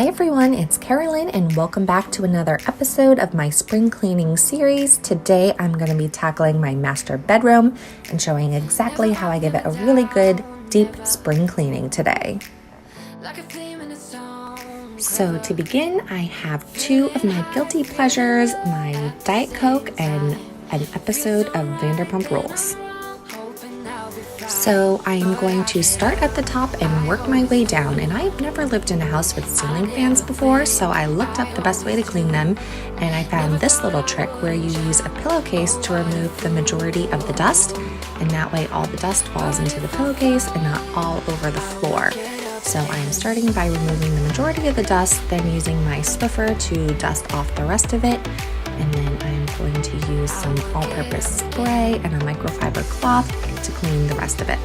Hi everyone, it's Carolyn and welcome back to another episode of my spring cleaning series. Today I'm going to be tackling my master bedroom and showing exactly how I give it a really good deep spring cleaning today. So to begin, I have two of my guilty pleasures, my Diet Coke and an episode of Vanderpump Rules. So I am going to start at the top and work my way down, and I've never lived in a house with ceiling fans before, so I looked up the best way to clean them, and I found this little trick where you use a pillowcase to remove the majority of the dust, and that way all the dust falls into the pillowcase and not all over the floor. So I am starting by removing the majority of the dust, then using my Swiffer to dust off the rest of it. And then I'm going to use some all-purpose spray and a microfiber cloth to clean the rest of it.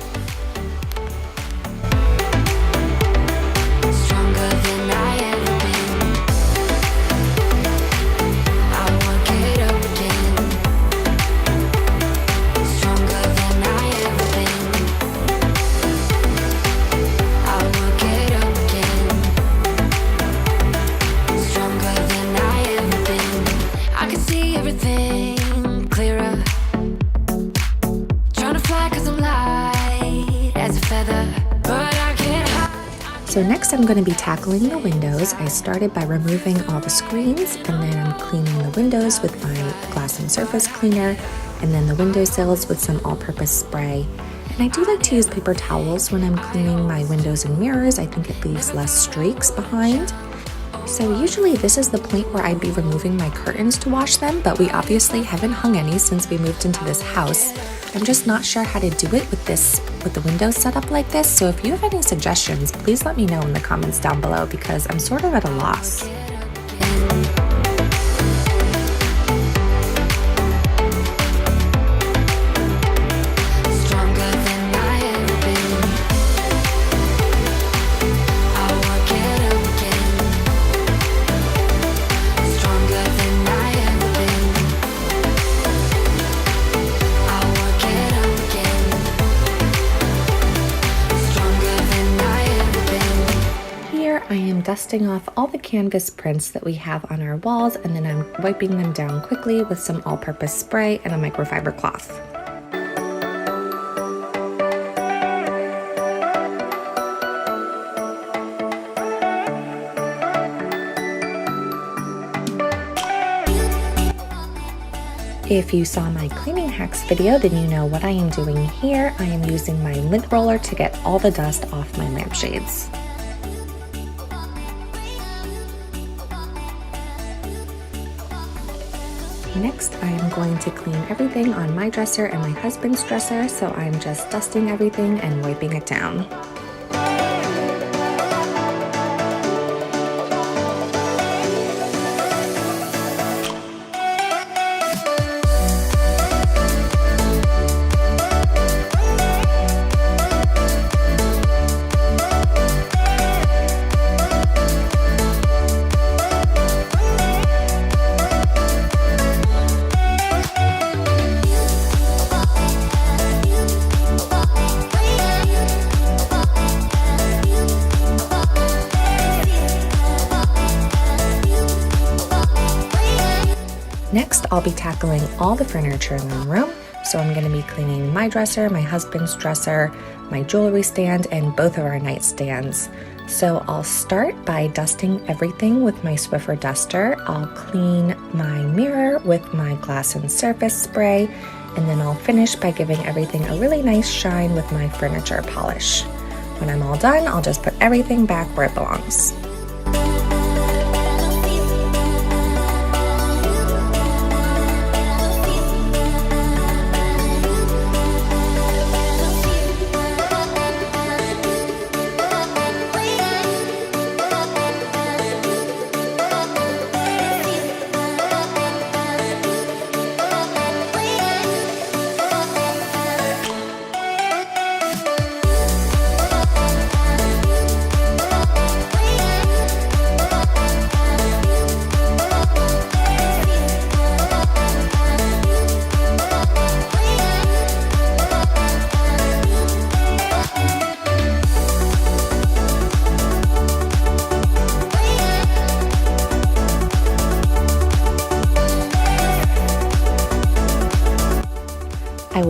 So next I'm going to be tackling the windows. I started by removing all the screens, and then I'm cleaning the windows with my glass and surface cleaner, and then the windowsills with some all-purpose spray. And I do like to use paper towels when I'm cleaning my windows and mirrors. I think it leaves less streaks behind. So usually this is the point where I'd be removing my curtains to wash them, but we obviously haven't hung any since we moved into this house. I'm just not sure how to do it with the windows set up like this, so if you have any suggestions, please let me know in the comments down below because I'm sort of at a loss. I am dusting off all the canvas prints that we have on our walls, and then I'm wiping them down quickly with some all-purpose spray and a microfiber cloth. If you saw my cleaning hacks video, then you know what I am doing here. I am using my lint roller to get all the dust off my lampshades. Next, I am going to clean everything on my dresser and my husband's dresser, so I'm just dusting everything and wiping it down. Next, I'll be tackling all the furniture in the room. So I'm going to be cleaning my dresser, my husband's dresser, my jewelry stand, and both of our nightstands. So I'll start by dusting everything with my Swiffer duster. I'll clean my mirror with my glass and surface spray, and then I'll finish by giving everything a really nice shine with my furniture polish. When I'm all done, I'll just put everything back where it belongs.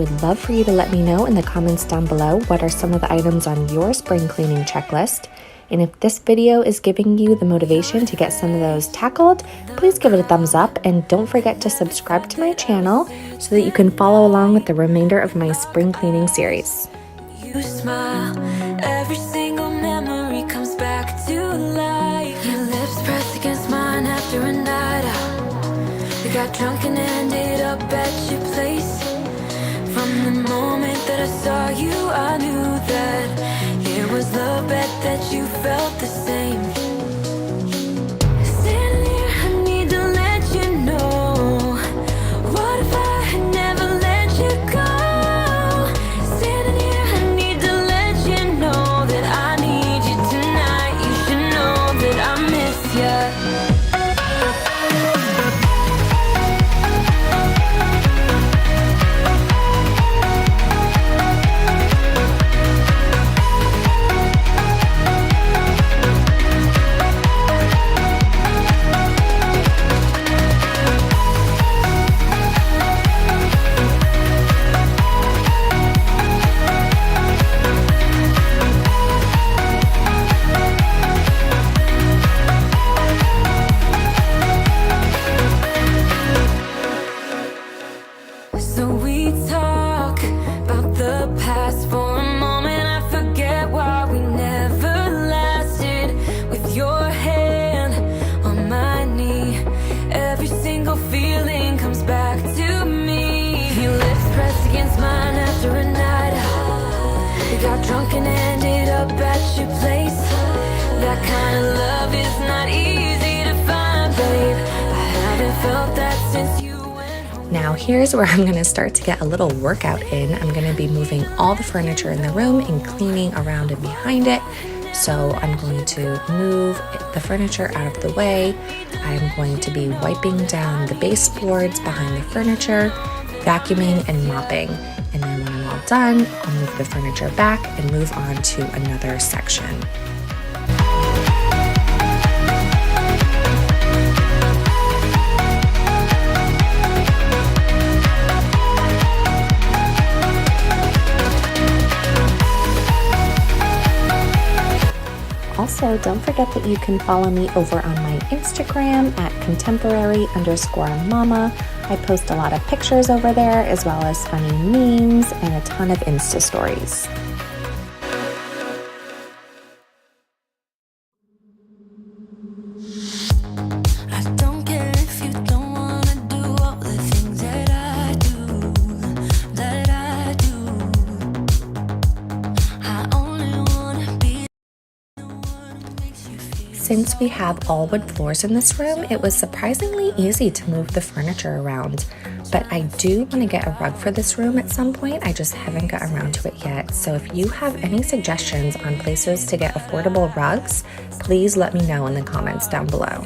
would love for you to let me know in the comments down below what are some of the items on your spring cleaning checklist. And if this video is giving you the motivation to get some of those tackled, please give it a thumbs up and don't forget to subscribe to my channel so that you can follow along with the remainder of my spring cleaning series. You smile, every single memory comes back to life. Your lips pressed against mine after a night out. We got drunk and ended up at your place. From the moment that I saw you, I knew that it was love, bet that you felt the same. Standing here, I need to let you know, what if I had never let you go? Standing here, I need to let you know that I need you tonight. You should know that I miss you. So we talk about the past for a moment. I forget why we never lasted. With your hand on my knee, every single feeling comes back to me. Your lips pressed against mine after a night out. We got drunk and ended up at your place. That kind of love is not easy to find, babe. I haven't felt that since you. Now here's where I'm going to start to get a little workout in. I'm going to be moving all the furniture in the room and cleaning around and behind it. So I'm going to move the furniture out of the way. I'm going to be wiping down the baseboards behind the furniture, vacuuming and mopping. And then when I'm all done, I'll move the furniture back and move on to another section. Also, don't forget that you can follow me over on my Instagram at contemporary_mama. I post a lot of pictures over there, as well as funny memes and a ton of Insta stories. Since we have all wood floors in this room, it was surprisingly easy to move the furniture around. But I do want to get a rug for this room at some point. I just haven't gotten around to it yet. So if you have any suggestions on places to get affordable rugs, please let me know in the comments down below.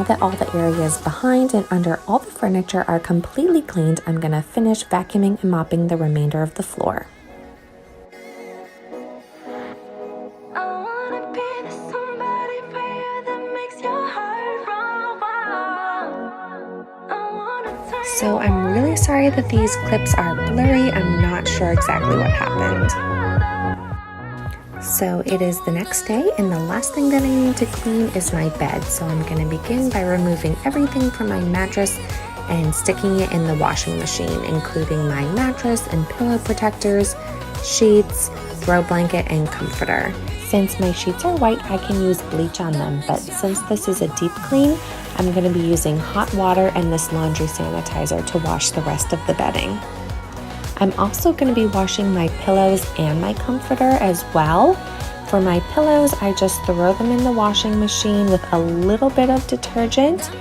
now that all the areas behind and under all the furniture are completely cleaned, I'm gonna finish vacuuming and mopping the remainder of the floor. So I'm really sorry that these clips are blurry. I'm not sure exactly what happened. So it is the next day, and the last thing that I need to clean is my bed. So I'm going to begin by removing everything from my mattress and sticking it in the washing machine, including my mattress and pillow protectors, sheets, throw blanket, and comforter. Since my sheets are white, I can use bleach on them, but since this is a deep clean, I'm going to be using hot water and this laundry sanitizer to wash the rest of the bedding. I'm also going to be washing my pillows and my comforter as well. For my pillows, I just throw them in the washing machine with a little bit of detergent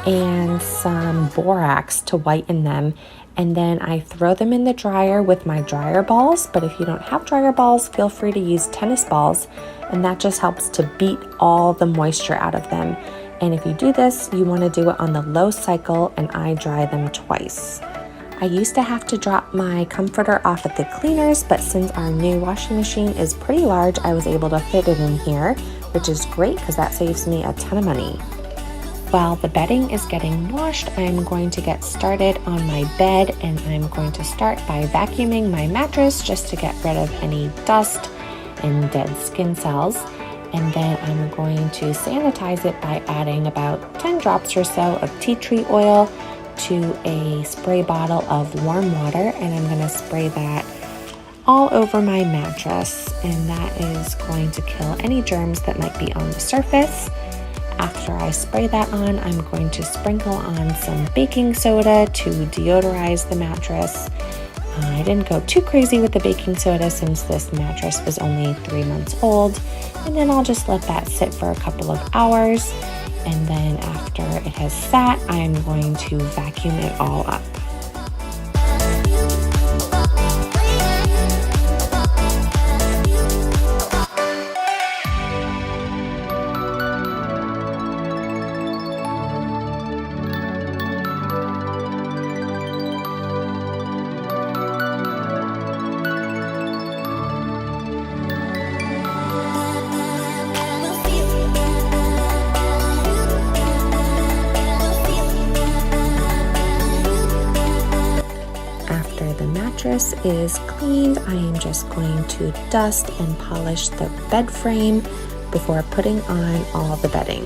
and some borax to whiten them. And then I throw them in the dryer with my dryer balls. But if you don't have dryer balls, feel free to use tennis balls. And that just helps to beat all the moisture out of them. And if you do this, you want to do it on the low cycle, and I dry them twice. I used to have to drop my comforter off at the cleaners, but since our new washing machine is pretty large, I was able to fit it in here, which is great because that saves me a ton of money. While the bedding is getting washed, I'm going to get started on my bed, and I'm going to start by vacuuming my mattress just to get rid of any dust and dead skin cells. And then I'm going to sanitize it by adding about 10 drops or so of tea tree oil to a spray bottle of warm water, and I'm going to spray that all over my mattress, and that is going to kill any germs that might be on the surface. After I spray that on, I'm going to sprinkle on some baking soda to deodorize the mattress. I didn't go too crazy with the baking soda since this mattress was only 3 months old, and then I'll just let that sit for a couple of hours, and then after it has sat, I'm going to vacuum it all up. Mattress is cleaned, I am just going to dust and polish the bed frame before putting on all the bedding.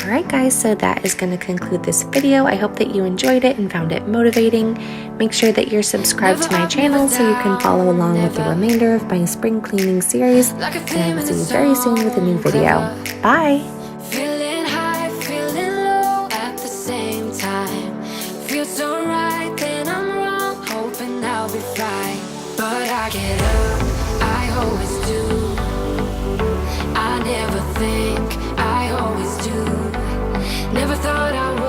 Alright guys, so that is going to conclude this video. I hope that you enjoyed it and found it motivating. Make sure that you're subscribed to my channel so you can follow along with the remainder of my spring cleaning series. And I will see you very soon with a new video. Bye! Feeling high, feeling low at the same time. Feels so right, then I'm wrong, hoping I'll be fine. But I get up, I always do. I never think, I always do. Never thought I would.